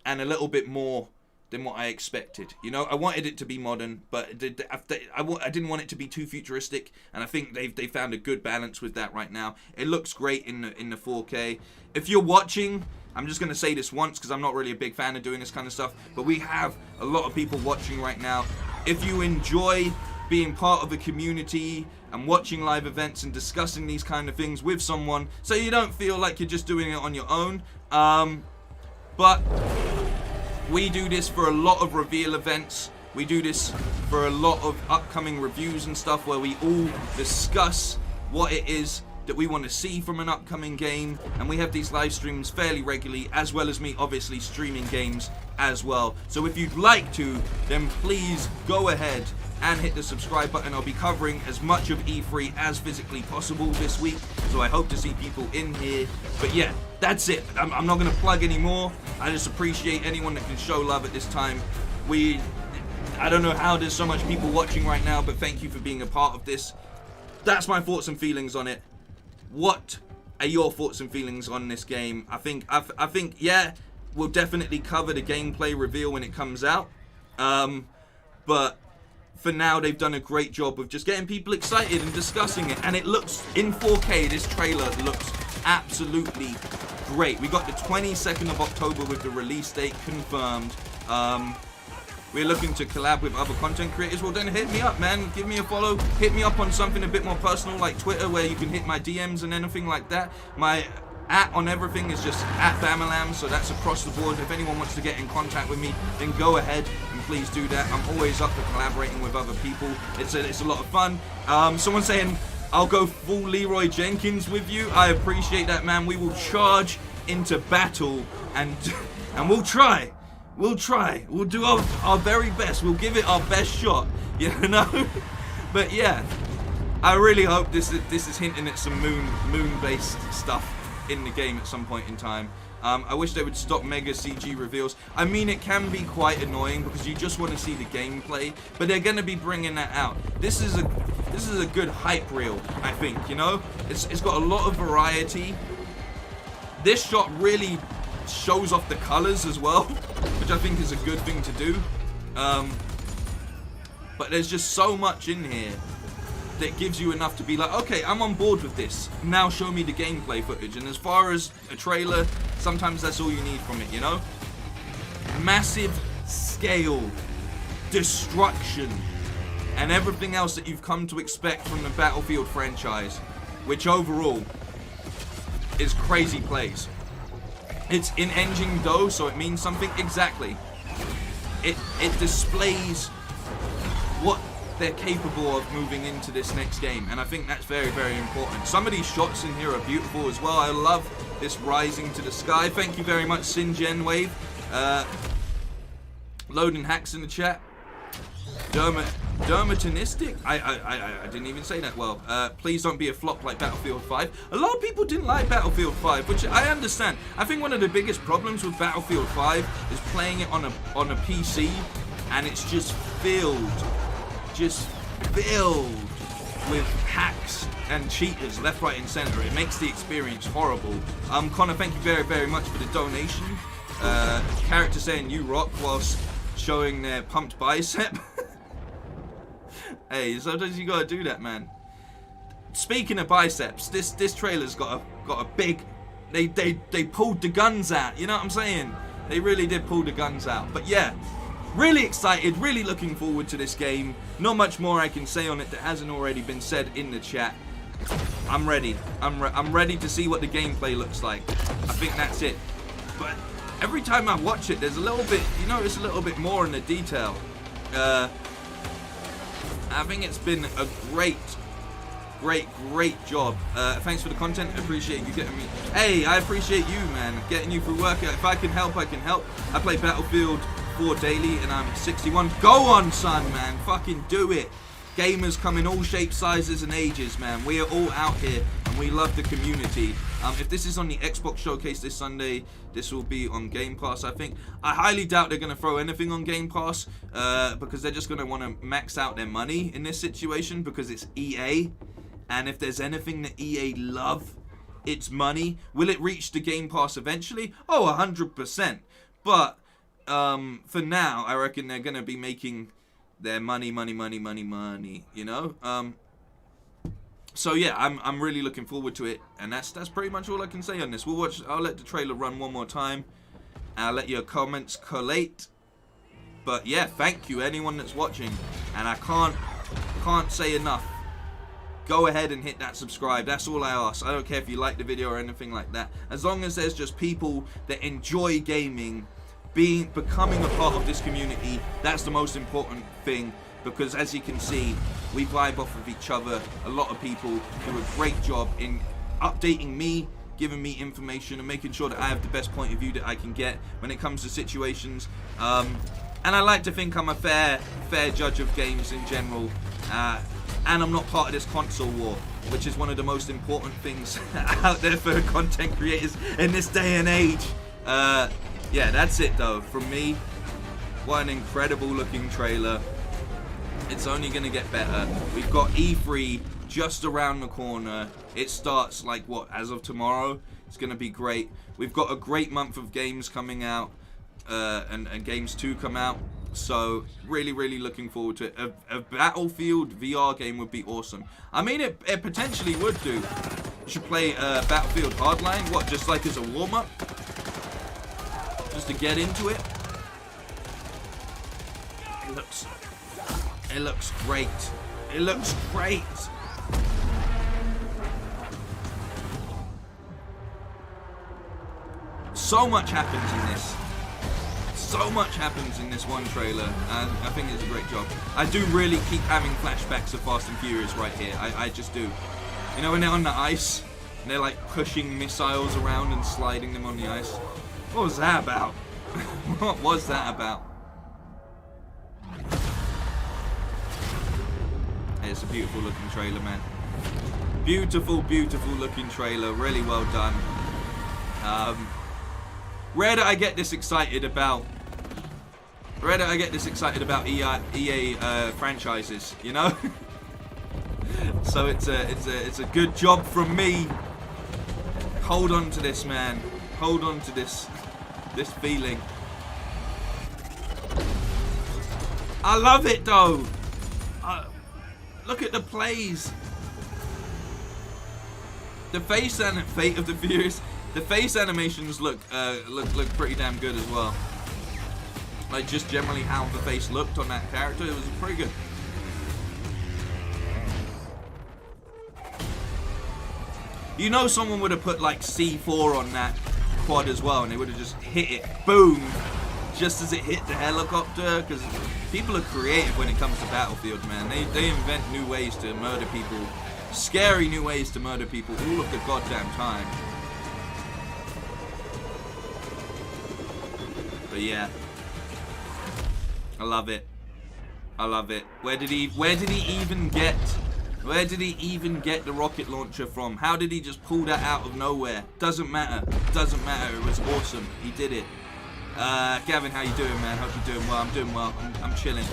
and a little bit more than what I expected. You know, I wanted it to be modern, but I didn't want it to be too futuristic, and I think they found a good balance with that right now. It looks great in the 4K. If you're watching, I'm just going to say this once because I'm not really a big fan of doing this kind of stuff, but we have a lot of people watching right now. If you enjoy being part of a community and watching live events and discussing these kind of things with someone, so you don't feel like you're just doing it on your own. But we do this for a lot of reveal events. We do this for a lot of upcoming reviews and stuff where we all discuss what it is that we want to see from an upcoming game, and we have these live streams fairly regularly, as well as me obviously streaming games as well. So if you'd like to, then please go ahead and hit the subscribe button. I'll be covering as much of E3 as physically possible this week, so I hope to see people in here. But yeah, that's it. I'm not going to plug anymore. I just appreciate anyone that can show love at this time. I don't know how there's so much people watching right now, but thank you for being a part of this. That's my thoughts and feelings on it. What are your thoughts and feelings on this game? I think yeah, we'll definitely cover the gameplay reveal when it comes out. But for now, they've done a great job of just getting people excited and discussing it. And it looks, in 4K, this trailer looks absolutely great. We got the 22nd of October with the release date confirmed. We're looking to collab with other content creators. Well, then hit me up, man. Give me a follow. Hit me up on something a bit more personal like Twitter, where you can hit my DMs and anything like that. My @ on everything is just @Bamalam, so that's across the board. If anyone wants to get in contact with me, then go ahead and please do that. I'm always up for collaborating with other people. It's a lot of fun. Someone saying I'll go full Leroy Jenkins with you. I appreciate that, man. We will charge into battle and we'll try. We'll try. We'll do our very best. We'll give it our best shot, you know? But yeah, I really hope this is hinting at some moon-based stuff in the game at some point in time. I wish they would stop mega CG reveals. I mean, it can be quite annoying because you just want to see the gameplay, but they're going to be bringing that out. This is a good hype reel, I think, you know? It's got a lot of variety. This shot really shows off the colors as well, which I think is a good thing to do. But there's just so much in here that gives you enough to be like, okay, I'm on board with this. Now show me the gameplay footage. And as far as a trailer, sometimes that's all you need from it, you know? Massive scale, destruction, and everything else that you've come to expect from the Battlefield franchise, which overall is crazy plays. It's in-engine though, so it means something. Exactly. It displays what they're capable of moving into this next game, and I think that's very, very important. Some of these shots in here are beautiful as well. I love this rising to the sky. Thank you very much, Singen Wave. Loading hacks in the chat. Dermatonistic? I didn't even say that well. Please don't be a flop like Battlefield 5. A lot of people didn't like Battlefield 5, which I understand. I think one of the biggest problems with Battlefield 5 is playing it on a PC, and it's just filled with hacks and cheaters left, right, and center. It makes the experience horrible. Connor, thank you very, very much for the donation. Character saying you rock whilst showing their pumped bicep. Hey, sometimes you gotta do that, man. Speaking of biceps, this trailer's got a big. They pulled the guns out. You know what I'm saying? They really did pull the guns out. But yeah, really excited, really looking forward to this game. Not much more I can say on it that hasn't already been said in the chat. I'm ready. I'm ready to see what the gameplay looks like. I think that's it. But every time I watch it, there's a little bit. You notice a little bit more in the detail. I think it's been a great job. Thanks for the content. I appreciate you getting me. Hey, I appreciate you, man. Getting you through work. If I can help, I can help. I play Battlefield 4 daily, and I'm 61. Go on, son, man. Fucking do it. Gamers come in all shapes, sizes, and ages, man. We are all out here, and we love the community. If this is on the Xbox Showcase this Sunday, this will be on Game Pass, I think. I highly doubt they're going to throw anything on Game Pass, because they're just going to want to max out their money in this situation, because it's EA. And if there's anything that EA love, it's money. Will it reach the Game Pass eventually? Oh, 100%. But for now, I reckon they're going to be making their money, you know? So yeah, I'm really looking forward to it, and that's pretty much all I can say on this. I'll let the trailer run one more time. I'll let your comments collate. But yeah, thank you anyone that's watching, and I can't can't say enough. Go ahead and hit that subscribe. That's all I ask. I don't care if you like the video or anything like that. As long as there's just people that enjoy gaming, becoming a part of this community, that's the most important thing. Because as you can see, we vibe off of each other. A lot of people do a great job in updating me, giving me information, and making sure that I have the best point of view that I can get when it comes to situations. And I like to think I'm a fair judge of games in general. And I'm not part of this console war, which is one of the most important things out there for content creators in this day and age. Yeah, that's it though. From me, what an incredible looking trailer. It's only going to get better. We've got E3 just around the corner. It starts like what, as of tomorrow? It's going to be great. We've got a great month of games coming out, and games to come out. So really looking forward to it. A Battlefield VR game would be awesome. I mean, it potentially would do. You should play Battlefield Hardline. What, just like as a warm-up? Just to get into it? It looks great. It looks great. So much happens in this. So much happens in this one trailer, and I think it's a great job. I do really keep having flashbacks of Fast and Furious right here. I just do. You know when they're on the ice and they're like pushing missiles around and sliding them on the ice? What was that about? What was that about? Hey, it's a beautiful looking trailer, man. Beautiful looking trailer. Really well done. Rare that I get this excited about. EA franchises, you know. So it's a good job from me. Hold on to this, man. Hold on to this feeling. I love it though. Look at the plays. The face and Fate of the Furious. The face animations look pretty damn good as well. Like just generally how the face looked on that character, it was pretty good. You know, someone would have put like C4 on that quad as well, and they would have just hit it, boom, just as it hit the helicopter. Because people are creative when it comes to Battlefield, man. They invent new ways to murder people, scary new ways to murder people all of the goddamn time. But yeah, I love it. I love it. Where did he even get the rocket launcher from? How did he just pull that out of nowhere? Doesn't matter. Doesn't matter. It was awesome. He did it. Gavin, how you doing, man? Hope you're doing well. I'm doing well. I'm chilling.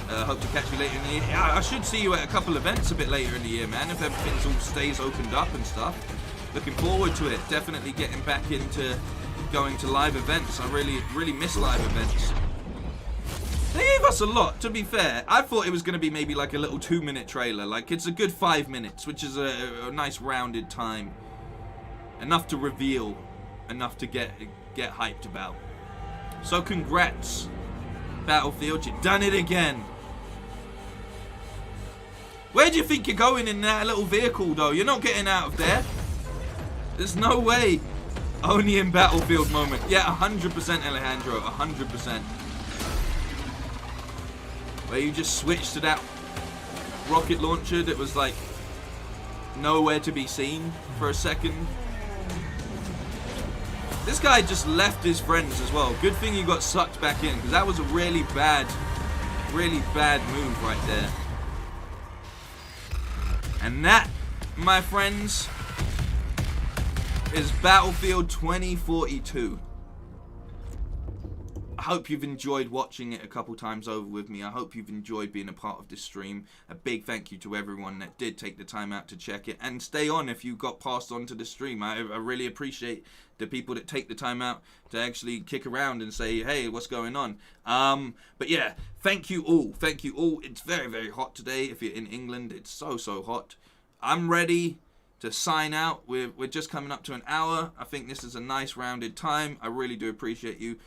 Hope to catch you later in the year. I should see you at a couple events a bit later in the year, man, if everything all stays opened up and stuff. Looking forward to it. Definitely getting back into going to live events. I really miss live events. They gave us a lot, to be fair. I thought it was going to be maybe like a little 2-minute trailer. Like, it's a good 5 minutes, which is a nice rounded time. Enough to reveal. Enough to get hyped about. So congrats, Battlefield. You've done it again. Where do you think you're going in that little vehicle, though? You're not getting out of there. There's no way. Only in Battlefield moment. Yeah, 100% Alejandro. 100%. Where you just switched to that rocket launcher that was like nowhere to be seen for a second. This guy just left his friends as well. Good thing you got sucked back in, because that was a really bad move right there. And that, my friends, is Battlefield 2042. I hope you've enjoyed watching it a couple times over with me. I hope you've enjoyed being a part of this stream. A big thank you to everyone that did take the time out to check it. And stay on if you got passed on to the stream. I really appreciate the people that take the time out to actually kick around and say, hey, what's going on? But yeah, thank you all. Thank you all. It's very, very hot today. If you're in England, it's so, so hot. I'm ready to sign out. We're just coming up to an hour. I think this is a nice rounded time. I really do appreciate you.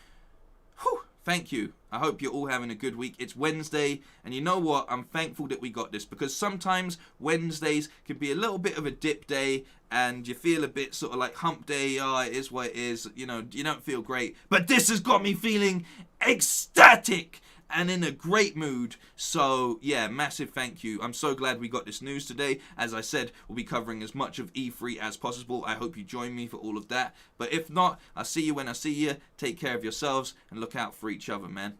Whew. thank you. I hope you're all having a good week. It's Wednesday, and you know what? I'm thankful that we got this, because sometimes Wednesdays can be a little bit of a dip day, and you feel a bit sort of like hump day. Oh, it is what it is. You know, you don't feel great. But this has got me feeling ecstatic and in a great mood. So yeah, massive thank you. I'm so glad we got this news today. As I said, we'll be covering as much of E3 as possible. I hope you join me for all of that. But if not, I'll see you when I see you. Take care of yourselves and look out for each other, man.